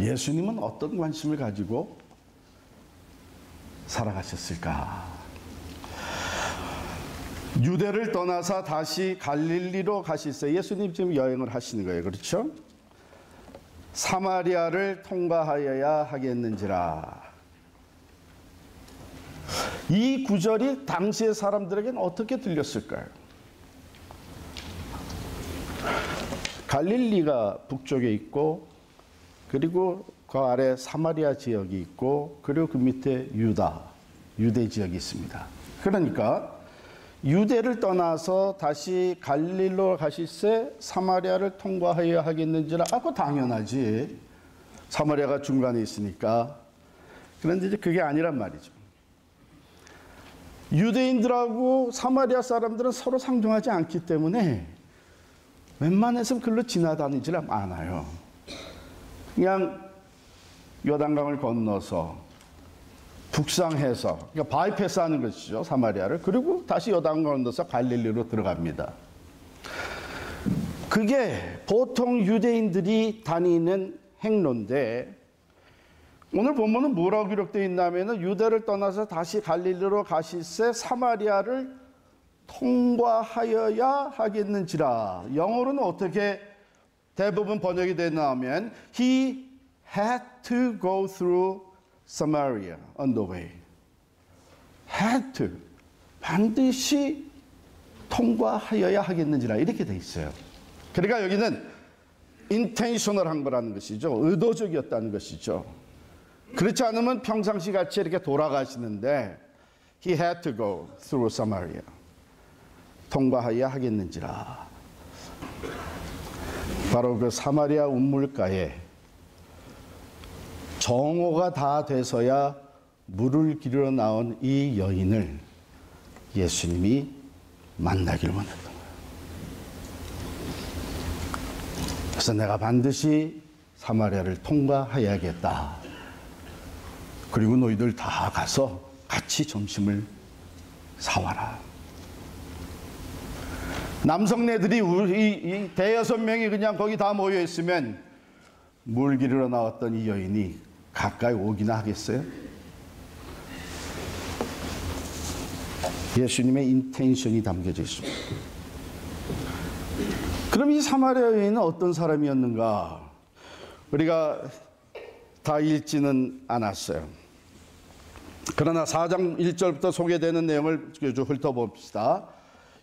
예수님은 어떤 관심을 가지고 살아가셨을까? 유대를 떠나서 다시 갈릴리로 가실새 예수님 지금 여행을 하시는 거예요. 그렇죠? 사마리아를 통과하여야 하겠는지라. 이 구절이 당시의 사람들에게는 어떻게 들렸을까요? 갈릴리가 북쪽에 있고, 그리고 그 아래 사마리아 지역이 있고, 그리고 그 밑에 유대 지역이 있습니다. 그러니까 유대를 떠나서 다시 갈릴리로 가실새 사마리아를 통과해야 하겠는지라. 그거 당연하지. 사마리아가 중간에 있으니까. 그런데 이제 그게 아니란 말이죠. 유대인들하고 사마리아 사람들은 서로 상종하지 않기 때문에 웬만해서 글로 지나다니질 않아요. 그냥 요단강을 건너서 북상해서, 그러니까 바이패스 하는 것이죠, 사마리아를. 그리고 다시 요단강을 건너서 갈릴리로 들어갑니다. 그게 보통 유대인들이 다니는 행로인데, 오늘 본문은 뭐라고 기록되어 있냐면은 유대를 떠나서 다시 갈릴리로 가실새 사마리아를 통과하여야 하겠는지라. 영어로는 어떻게 대부분 번역이 되냐면 He had to go through Samaria on the way. had to. 반드시 통과하여야 하겠는지라 이렇게 돼 있어요. 그러니까 여기는 intentional한 거라는 것이죠. 의도적이었다는 것이죠. 그렇지 않으면 평상시 같이 이렇게 돌아가시는데 He had to go through Samaria. 통과하여야 하겠는지라. 바로 그 사마리아 운물가에 정오가 다 돼서야 물을 기르러 나온 이 여인을 예수님이 만나기를 원했던 거예요. 그래서 내가 반드시 사마리아를 통과해야겠다. 그리고 너희들 다 가서 같이 점심을 사와라. 남성네들이 이 대여섯 명이 그냥 거기 다 모여 있으면 물 기르러 나왔던 이 여인이 가까이 오기나 하겠어요? 예수님의 인텐션이 담겨져 있습니다. 그럼 이 사마리아 여인은 어떤 사람이었는가? 우리가 다 읽지는 않았어요. 그러나 4장 1절부터 소개되는 내용을 쭉 훑어봅시다.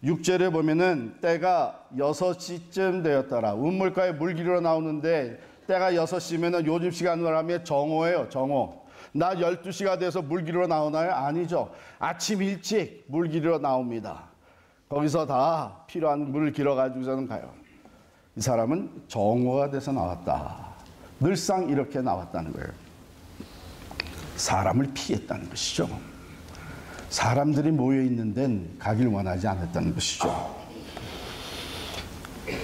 6절에 보면은 때가 6시쯤 되었더라. 운물가에 물 기르러 나오는데 때가 6시면은 요즘 시간으로 하면 정오예요. 정오. 낮 12시가 돼서 물 기르러 나오나요? 아니죠. 아침 일찍 물 기르러 나옵니다. 거기서 다 필요한 물을 길어 가지고서는 가요. 이 사람은 정오가 돼서 나왔다. 늘상 이렇게 나왔다는 거예요. 사람을 피했다는 것이죠. 사람들이 모여 있는 데는 가길 원하지 않았다는 것이죠.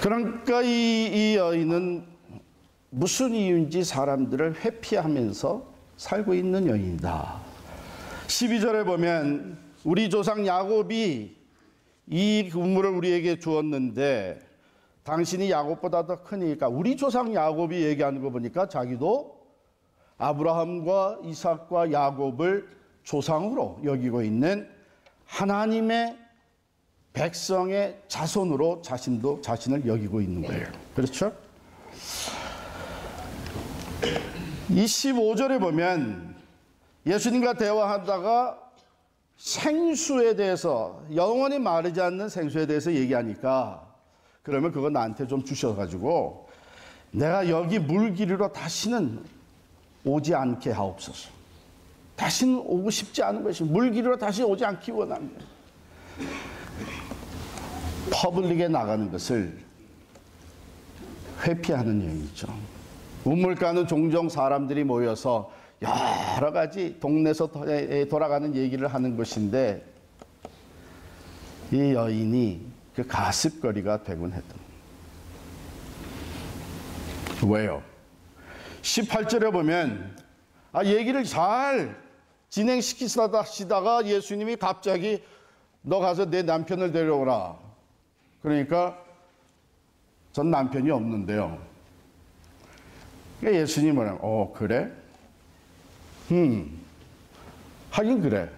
그러니까 이 여인은 무슨 이유인지 사람들을 회피하면서 살고 있는 여인이다. 12절에 보면 우리 조상 야곱이 이 우물을 우리에게 주었는데 당신이 야곱보다 더 크니까, 우리 조상 야곱이 얘기하는 거 보니까 자기도 아브라함과 이삭과 야곱을 조상으로 여기고 있는 하나님의 백성의 자손으로 자신을 여기고 있는 거예요. 그렇죠? 이 15절에 보면 예수님과 대화하다가 생수에 대해서, 영원히 마르지 않는 생수에 대해서 얘기하니까, 그러면 그거 나한테 좀 주셔가지고 내가 여기 물 기르러 다시는 오지 않게 하옵소서. 다시는 오고 싶지 않은 것이, 물 기르러 다시 오지 않기 원합니다. 퍼블릭에 나가는 것을 회피하는 여인이죠. 우물가는 종종 사람들이 모여서 여러 가지 동네에서 돌아가는 얘기를 하는 것인데, 이 여인이 그 가십거리가 되곤 했던. 왜요? 18절에 보면 얘기를 잘 진행시키시다가 예수님이 갑자기 너 가서 내 남편을 데려오라. 그러니까 전 남편이 없는데요. 그러니까 예수님은 그래? 하긴 그래.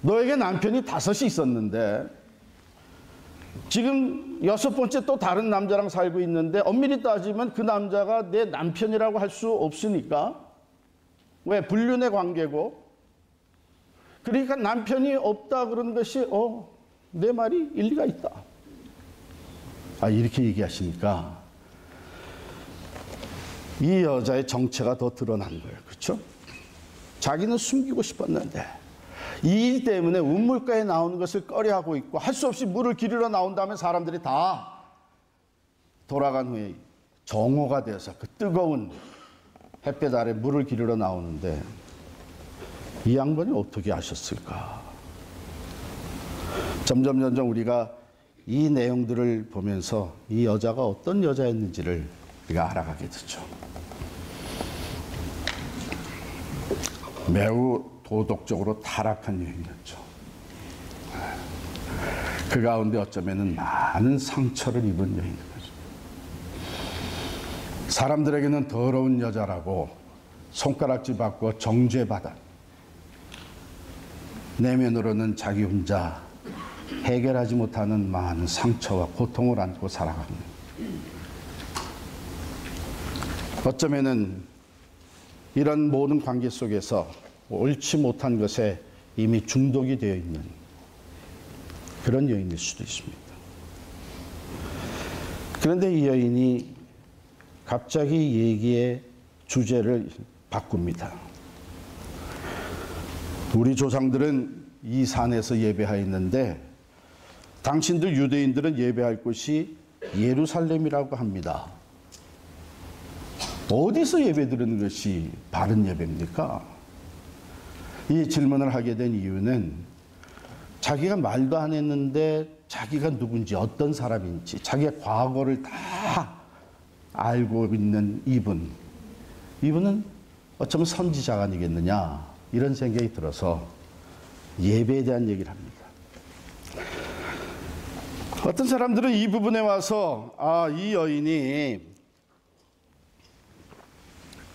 너에게 남편이 5이 있었는데 지금 6번째 또 다른 남자랑 살고 있는데 엄밀히 따지면 그 남자가 내 남편이라고 할 수 없으니까. 왜? 불륜의 관계고. 그러니까 남편이 없다 그러는 것이 내 말이 일리가 있다. 이렇게 얘기하시니까 이 여자의 정체가 더 드러난 거예요. 그렇죠? 자기는 숨기고 싶었는데 이 일 때문에 우물가에 나오는 것을 꺼려하고 있고 할 수 없이 물을 기르러 나온 다음에 사람들이 다 돌아간 후에 정오가 돼서 그 뜨거운 햇볕 아래 물을 기르러 나오는데 이 양반이 어떻게 아셨을까? 점점 우리가 이 내용들을 보면서 이 여자가 어떤 여자였는지를 우리가 알아가게 되죠. 매우 도덕적으로 타락한 여인이었죠. 그 가운데 어쩌면 많은 상처를 입은 여인인 거죠. 사람들에게는 더러운 여자라고 손가락질 받고 정죄받아 내면으로는 자기 혼자 해결하지 못하는 많은 상처와 고통을 안고 살아갑니다. 어쩌면 이런 모든 관계 속에서 옳지 못한 것에 이미 중독이 되어 있는 그런 여인일 수도 있습니다. 그런데 이 여인이 갑자기 얘기의 주제를 바꿉니다. 우리 조상들은 이 산에서 예배하였는데 당신들 유대인들은 예배할 곳이 예루살렘이라고 합니다. 어디서 예배 드리는 것이 바른 예배입니까? 이 질문을 하게 된 이유는 자기가 말도 안 했는데 자기가 누군지 어떤 사람인지 자기의 과거를 다 알고 있는 이분은 어쩌면 선지자가 아니겠느냐 이런 생각이 들어서 예배에 대한 얘기를 합니다. 어떤 사람들은 이 부분에 와서 이 여인이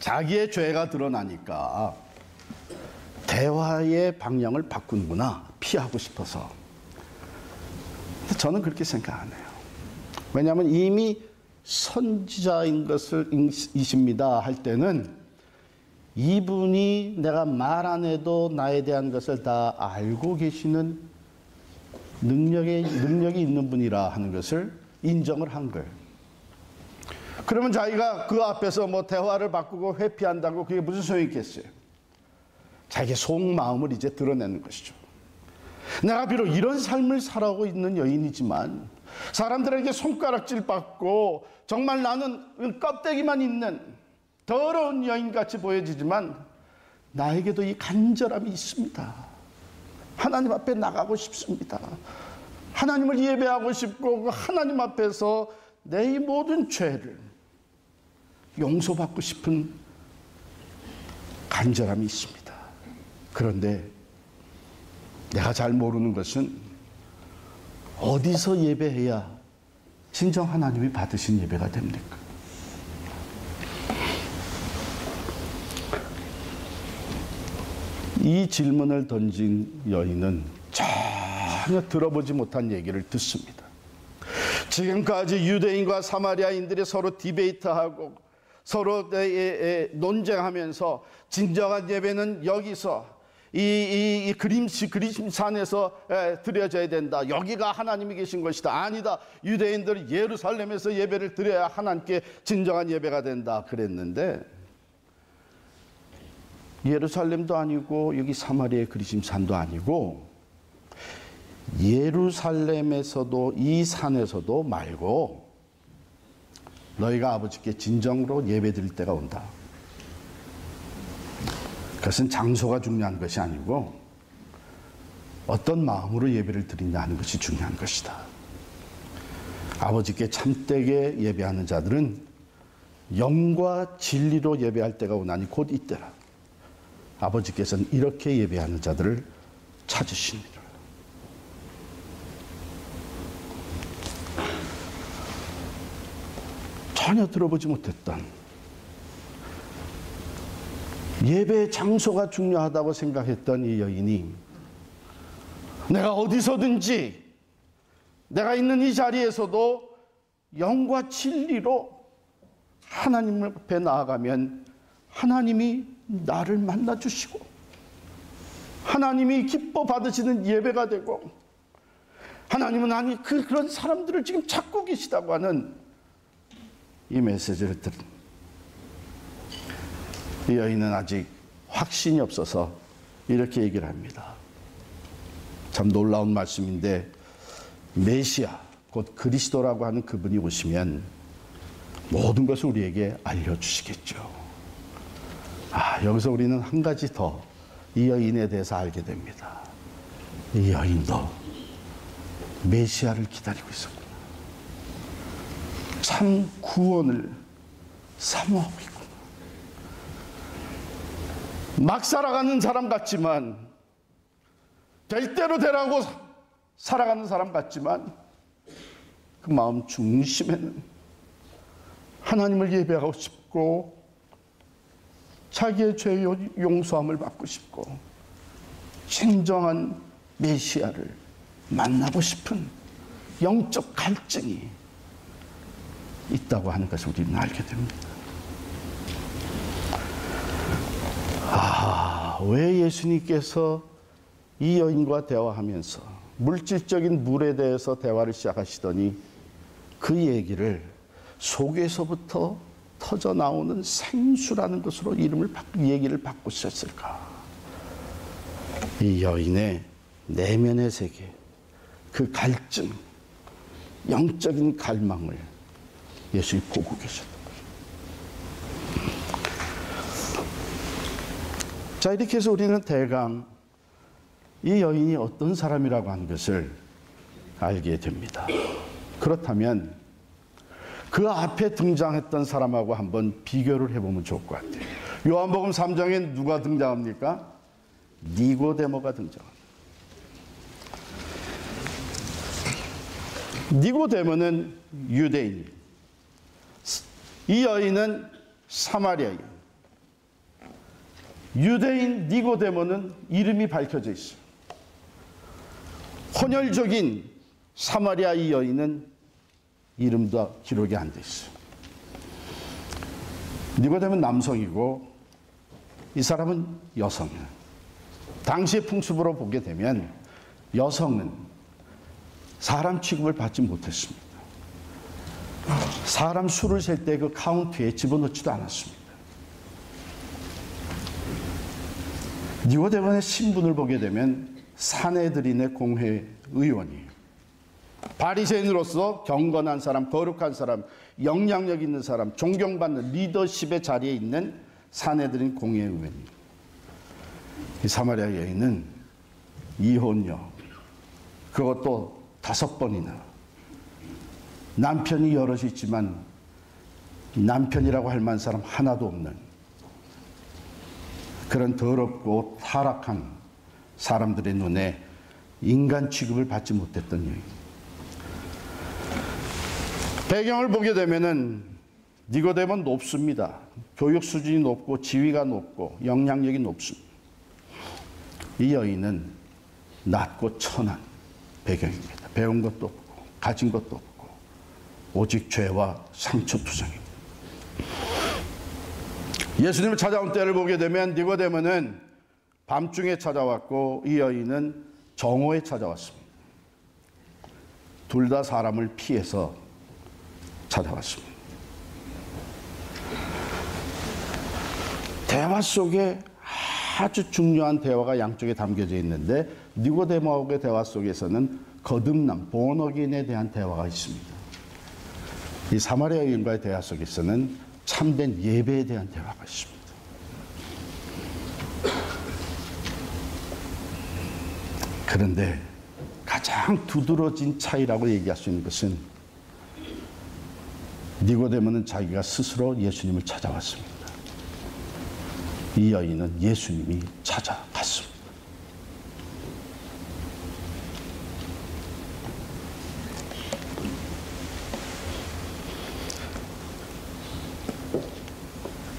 자기의 죄가 드러나니까 대화의 방향을 바꾸는구나, 피하고 싶어서. 저는 그렇게 생각 안 해요. 왜냐하면 이미 선지자인 것을 이십니다 할 때는 이분이 내가 말 안 해도 나에 대한 것을 다 알고 계시는 능력이 있는 분이라 하는 것을 인정을 한 거예요. 그러면 자기가 그 앞에서 대화를 바꾸고 회피한다고 그게 무슨 소용이 있겠어요? 자기의 속마음을 이제 드러내는 것이죠. 내가 비록 이런 삶을 살아오고 있는 여인이지만 사람들에게 손가락질 받고 정말 나는 껍데기만 있는 더러운 여인같이 보여지지만 나에게도 이 간절함이 있습니다. 하나님 앞에 나가고 싶습니다. 하나님을 예배하고 싶고 하나님 앞에서 내 이 모든 죄를 용서받고 싶은 간절함이 있습니다. 그런데 내가 잘 모르는 것은 어디서 예배해야 진정 하나님이 받으신 예배가 됩니까? 이 질문을 던진 여인은 전혀 들어보지 못한 얘기를 듣습니다. 지금까지 유대인과 사마리아인들이 서로 디베이트하고 서로 논쟁하면서 진정한 예배는 여기서 이 그림산에서 드려져야 된다. 여기가 하나님이 계신 것이다. 아니다. 유대인들은 예루살렘에서 예배를 드려야 하나님께 진정한 예배가 된다. 그랬는데 예루살렘도 아니고 여기 사마리아의 그리심산도 아니고 예루살렘에서도 이 산에서도 말고 너희가 아버지께 진정으로 예배드릴 때가 온다. 그것은 장소가 중요한 것이 아니고 어떤 마음으로 예배를 드리냐 하는 것이 중요한 것이다. 아버지께 참되게 예배하는 자들은 영과 진리로 예배할 때가 오나니 곧 이때라. 아버지께서는 이렇게 예배하는 자들을 찾으시니라. 전혀 들어보지 못했던 예배의 장소가 중요하다고 생각했던 이 여인이 내가 어디서든지 내가 있는 이 자리에서도 영과 진리로 하나님 앞에 나아가면 하나님이 나를 만나주시고 하나님이 기뻐 받으시는 예배가 되고 하나님은 그런 사람들을 지금 찾고 계시다고 하는 이 메시지를 들은 이 여인은 아직 확신이 없어서 이렇게 얘기를 합니다. 참 놀라운 말씀인데 메시아 곧 그리스도라고 하는 그분이 오시면 모든 것을 우리에게 알려주시겠죠. 여기서 우리는 한 가지 더 이 여인에 대해서 알게 됩니다. 이 여인도 메시아를 기다리고 있었구나. 참 구원을 사모하고 있구나. 막 살아가는 사람 같지만 될 대로 되라고 살아가는 사람 같지만 그 마음 중심에는 하나님을 예배하고 싶고 자기의 죄의 용서함을 받고 싶고 진정한 메시아를 만나고 싶은 영적 갈증이 있다고 하는 것을 우리는 알게 됩니다. 왜 예수님께서 이 여인과 대화하면서 물질적인 물에 대해서 대화를 시작하시더니 그 얘기를 속에서부터 터져 나오는 생수라는 것으로 얘기를 바꾸셨을까? 이 여인의 내면의 세계, 그 갈증, 영적인 갈망을 예수님이 보고 계셨던 거죠. 자, 이렇게 해서 우리는 대강 이 여인이 어떤 사람이라고 하는 것을 알게 됩니다. 그렇다면 그 앞에 등장했던 사람하고 한번 비교를 해보면 좋을 것 같아요. 요한복음 3장에 누가 등장합니까? 니고데모가 등장합니다. 니고데모는 유대인, 이 여인은 사마리아인. 유대인 니고데모는 이름이 밝혀져 있어요. 혼혈적인 사마리아 이 여인은 이름도 기록이 안 돼 있어요. 니고데모는 남성이고 이 사람은 여성이에요. 당시의 풍습으로 보게 되면 여성은 사람 취급을 받지 못했습니다. 사람 수를 셀 때 그 카운트에 집어넣지도 않았습니다. 니고데모의 신분을 보게 되면 사내들인의 공회 의원이에요. 바리새인으로서 경건한 사람, 거룩한 사람, 영향력 있는 사람, 존경받는 리더십의 자리에 있는 사내들인 공회 의원이에요. 이 사마리아 여인은 이혼녀, 그것도 5번이나. 남편이 여럿이 있지만 남편이라고 할 만한 사람 하나도 없는 그런 더럽고 타락한 사람들의 눈에 인간 취급을 받지 못했던 여인. 배경을 보게 되면은 니고데모는 높습니다. 교육 수준이 높고 지위가 높고 영향력이 높습니다. 이 여인은 낮고 천한 배경입니다. 배운 것도 없고 가진 것도 없고 오직 죄와 상처투성입니다. 예수님을 찾아온 때를 보게 되면 니고데모는 밤중에 찾아왔고 이 여인은 정오에 찾아왔습니다. 둘 다 사람을 피해서 찾아왔습니다. 대화 속에 아주 중요한 대화가 양쪽에 담겨져 있는데 니고데모하고의 대화 속에서는 거듭남, 본어긴에 대한 대화가 있습니다. 이 사마리아 여인과의 대화 속에서는 참된 예배에 대한 대화가 있습니다. 그런데 가장 두드러진 차이라고 얘기할 수 있는 것은 니고데모는 자기가 스스로 예수님을 찾아왔습니다. 이 여인은 예수님이 찾아갔습니다.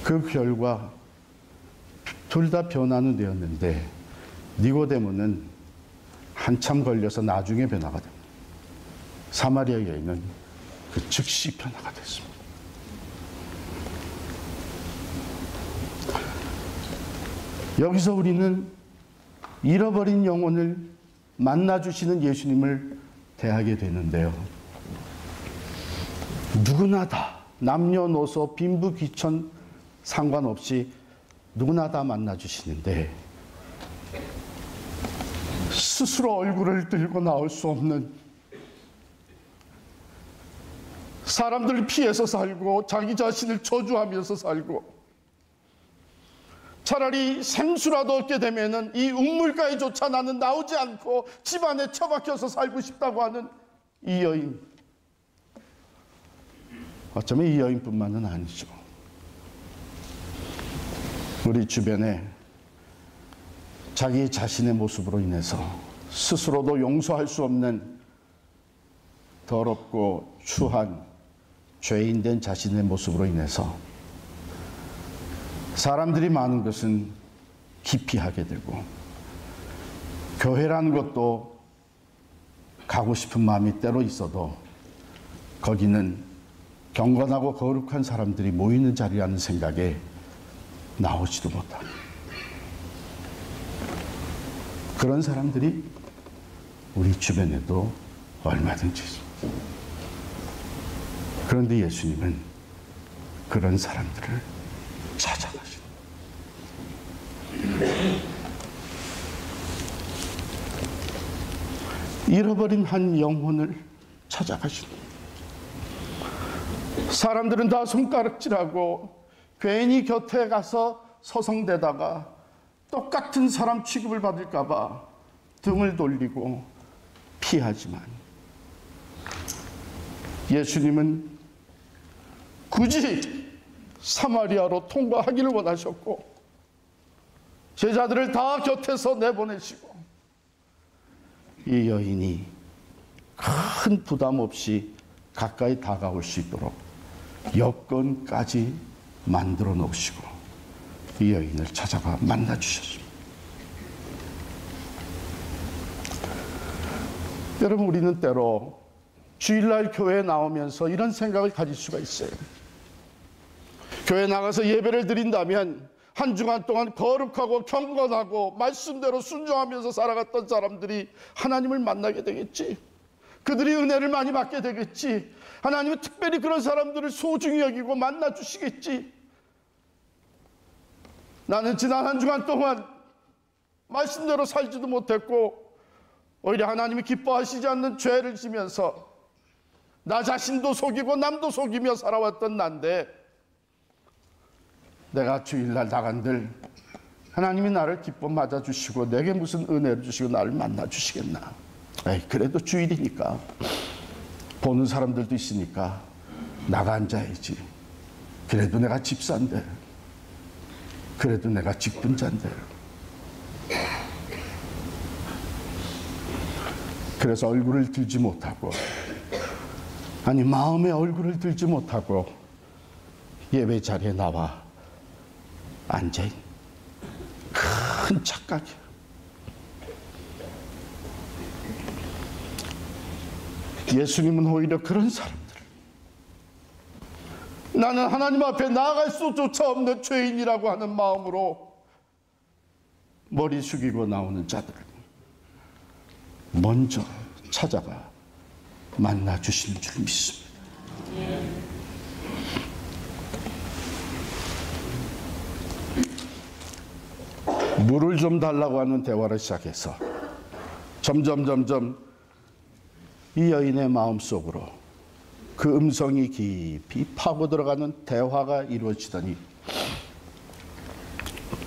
그 결과 둘 다 변화는 되었는데 니고데모는 한참 걸려서 나중에 변화가 됩니다. 사마리아 여인은 그 즉시 변화가 됐습니다. 여기서 우리는 잃어버린 영혼을 만나주시는 예수님을 대하게 되는데요. 누구나 다 남녀노소 빈부귀천 상관없이 누구나 다 만나주시는데 스스로 얼굴을 들고 나올 수 없는, 사람들을 피해서 살고 자기 자신을 저주하면서 살고 차라리 생수라도 얻게 되면은 이 우물가에조차 나는 나오지 않고 집안에 처박혀서 살고 싶다고 하는 이 여인. 어쩌면 이 여인뿐만은 아니죠. 우리 주변에 자기 자신의 모습으로 인해서 스스로도 용서할 수 없는 더럽고 추한 죄인된 자신의 모습으로 인해서 사람들이 많은 것은 기피하게 되고, 교회라는 것도 가고 싶은 마음이 때로 있어도 거기는 경건하고 거룩한 사람들이 모이는 자리라는 생각에 나오지도 못하고, 그런 사람들이 우리 주변에도 얼마든지 있습니다. 그런데 예수님은 그런 사람들을 찾아가십니다. 잃어버린 한 영혼을 찾아가십니다. 사람들은 다 손가락질하고 괜히 곁에 가서 서성대다가 똑같은 사람 취급을 받을까 봐 등을 돌리고 피하지만, 예수님은 굳이 사마리아로 통과하기를 원하셨고 제자들을 다 곁에서 내보내시고 이 여인이 큰 부담 없이 가까이 다가올 수 있도록 여건까지 만들어 놓으시고 이 여인을 찾아가 만나 주셨습니다. 여러분, 우리는 때로 주일날 교회에 나오면서 이런 생각을 가질 수가 있어요. 교회 나가서 예배를 드린다면 한 주간 동안 거룩하고 경건하고 말씀대로 순종하면서 살아갔던 사람들이 하나님을 만나게 되겠지. 그들이 은혜를 많이 받게 되겠지. 하나님은 특별히 그런 사람들을 소중히 여기고 만나 주시겠지. 나는 지난 한 주간 동안 말씀대로 살지도 못했고 오히려 하나님이 기뻐하시지 않는 죄를 지면서 나 자신도 속이고 남도 속이며 살아왔던 난데, 내가 주일날 나간들 하나님이 나를 기뻐 맞아주시고 내게 무슨 은혜를 주시고 나를 만나주시겠나. 그래도 주일이니까 보는 사람들도 있으니까 나가 앉아야지. 그래도 내가 집사인데, 그래도 내가 직분자인데. 그래서 얼굴을 들지 못하고, 아니 마음의 얼굴을 들지 못하고 예배 자리에 나와 앉아있는 큰 착각이야. 예수님은 오히려 그런 사람들을, 나는 하나님 앞에 나아갈 수조차 없는 죄인이라고 하는 마음으로 머리 숙이고 나오는 자들을 먼저 찾아가 만나 주시는 줄 믿습니다. 물을 좀 달라고 하는 대화를 시작해서 점점 이 여인의 마음속으로 그 음성이 깊이 파고 들어가는 대화가 이루어지더니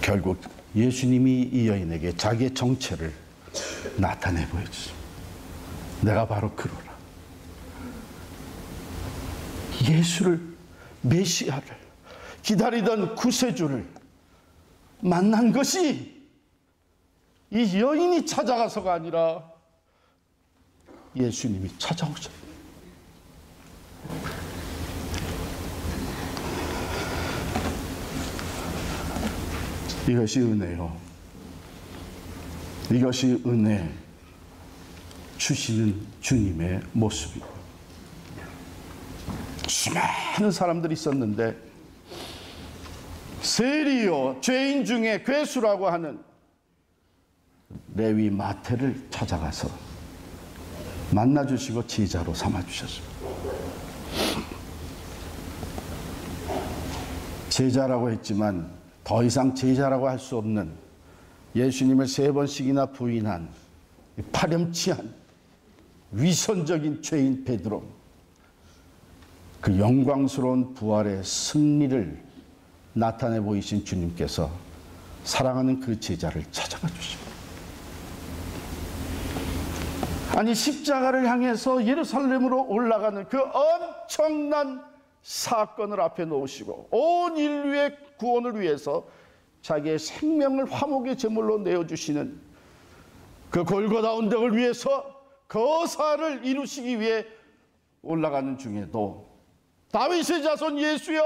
결국 예수님이 이 여인에게 자기의 정체를 나타내 보여주십니다. 내가 바로 그로라. 예수를, 메시아를 기다리던 구세주를 만난 것이 이 여인이 찾아가서가 아니라 예수님이 찾아오셨다. 이것이 은혜요. 이것이 은혜 주시는 주님의 모습이고, 수많은 사람들이 있었는데 세리요, 죄인 중에 괴수라고 하는 레위 마태를 찾아가서 만나주시고 제자로 삼아주셨습니다. 제자라고 했지만 더 이상 제자라고 할 수 없는, 예수님을 3번씩이나 부인한 파렴치한 위선적인 죄인 베드로, 그 영광스러운 부활의 승리를 나타내 보이신 주님께서 사랑하는 그 제자를 찾아가 주십니다. 아니, 십자가를 향해서 예루살렘으로 올라가는 그 엄청난 사건을 앞에 놓으시고 온 인류의 구원을 위해서 자기의 생명을 화목의 제물로 내어주시는 그 골고다 언덕을 위해서 거사를 이루시기 위해 올라가는 중에도 다윗의 자손 예수여,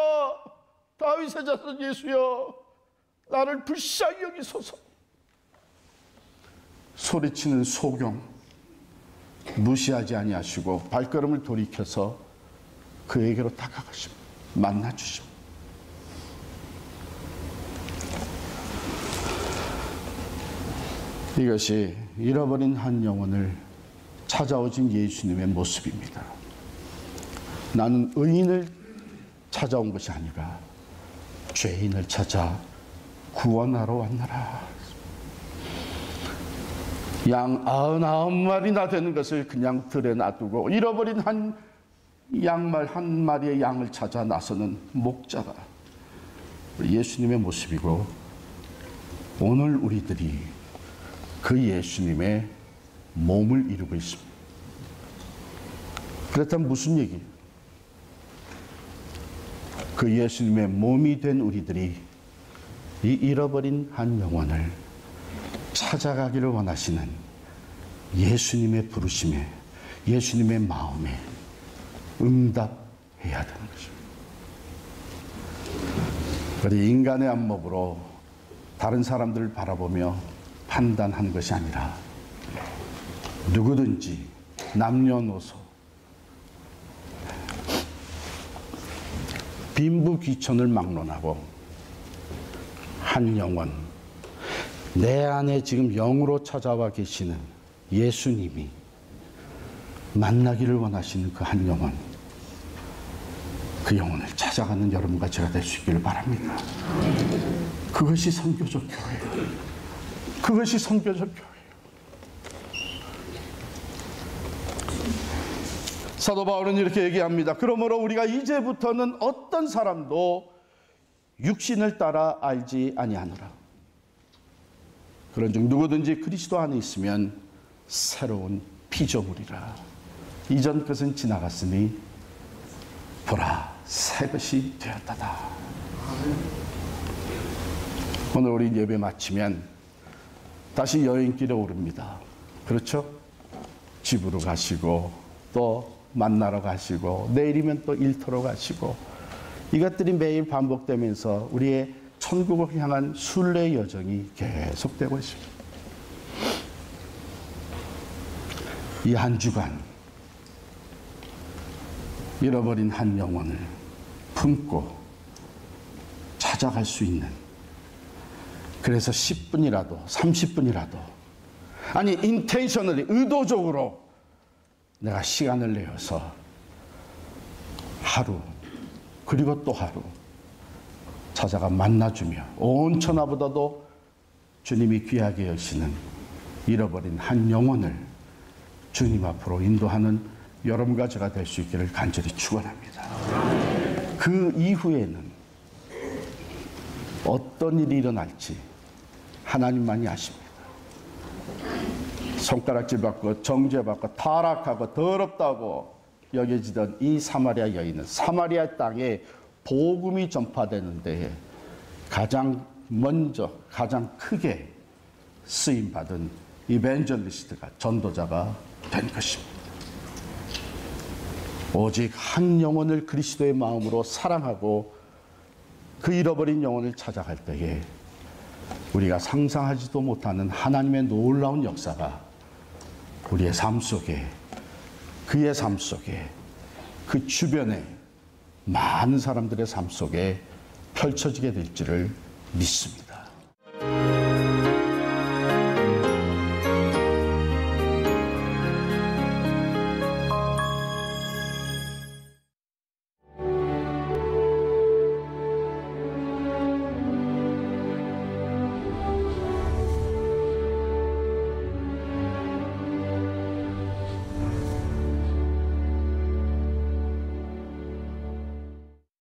다윗의 자손 예수여, 나를 불쌍히 여기소서 소리치는 소경 무시하지 아니하시고 발걸음을 돌이켜서 그에게로 다가가십니다. 만나주십니다. 이것이 잃어버린 한 영혼을 찾아오신 예수님의 모습입니다. 나는 의인을 찾아온 것이 아니라 죄인을 찾아 구원하러 왔노라. 양 99마리나 되는 것을 그냥 들에 놔두고 잃어버린 한 양말 한 마리의 양을 찾아 나서는 목자가 예수님의 모습이고, 오늘 우리들이 그 예수님의 몸을 이루고 있습니다. 그렇다면 무슨 얘기예요? 그 예수님의 몸이 된 우리들이 이 잃어버린 한 영혼을 찾아가기를 원하시는 예수님의 부르심에, 예수님의 마음에 응답해야 되는 것입니다. 우리 인간의 안목으로 다른 사람들을 바라보며 판단하는 것이 아니라 누구든지 남녀노소 빈부귀천을 막론하고 한 영혼, 내 안에 지금 영으로 찾아와 계시는 예수님이 만나기를 원하시는 그 한 영혼, 그 영혼을 찾아가는 여러분과 제가 될 수 있기를 바랍니다. 그것이 선교적 교회예요. 그것이 선교적 교회예요. 사도 바울은 이렇게 얘기합니다. 그러므로 우리가 이제부터는 어떤 사람도 육신을 따라 알지 아니하노라. 그런즉 누구든지 그리스도 안에 있으면 새로운 피조물이라. 이전 것은 지나갔으니 보라 새 것이 되었다다. 오늘 우리 예배 마치면 다시 여행길에 오릅니다. 그렇죠? 집으로 가시고 또 만나러 가시고 내일이면 또 일터로 가시고, 이것들이 매일 반복되면서 우리의 천국을 향한 순례 여정이 계속되고 있습니다. 이 한 주간 잃어버린 한 영혼을 품고 찾아갈 수 있는, 그래서 10분이라도 30분이라도, 아니 인텐셔널리 의도적으로 내가 시간을 내어서 하루 그리고 또 하루 찾아가 만나주며 온 천하보다도 주님이 귀하게 여시는 잃어버린 한 영혼을 주님 앞으로 인도하는 여러분과 제가 될 수 있기를 간절히 축원합니다. 그 이후에는 어떤 일이 일어날지 하나님만이 아십니다. 손가락질 받고 정죄받고 타락하고 더럽다고 여겨지던 이 사마리아 여인은 사마리아 땅에 복음이 전파되는 데에 가장 먼저 가장 크게 쓰임받은 이벤젤리스트가, 전도자가 된 것입니다. 오직 한 영혼을 그리스도의 마음으로 사랑하고 그 잃어버린 영혼을 찾아갈 때에 우리가 상상하지도 못하는 하나님의 놀라운 역사가 우리의 삶 속에, 그의 삶 속에, 그 주변에 많은 사람들의 삶 속에 펼쳐지게 될지를 믿습니다.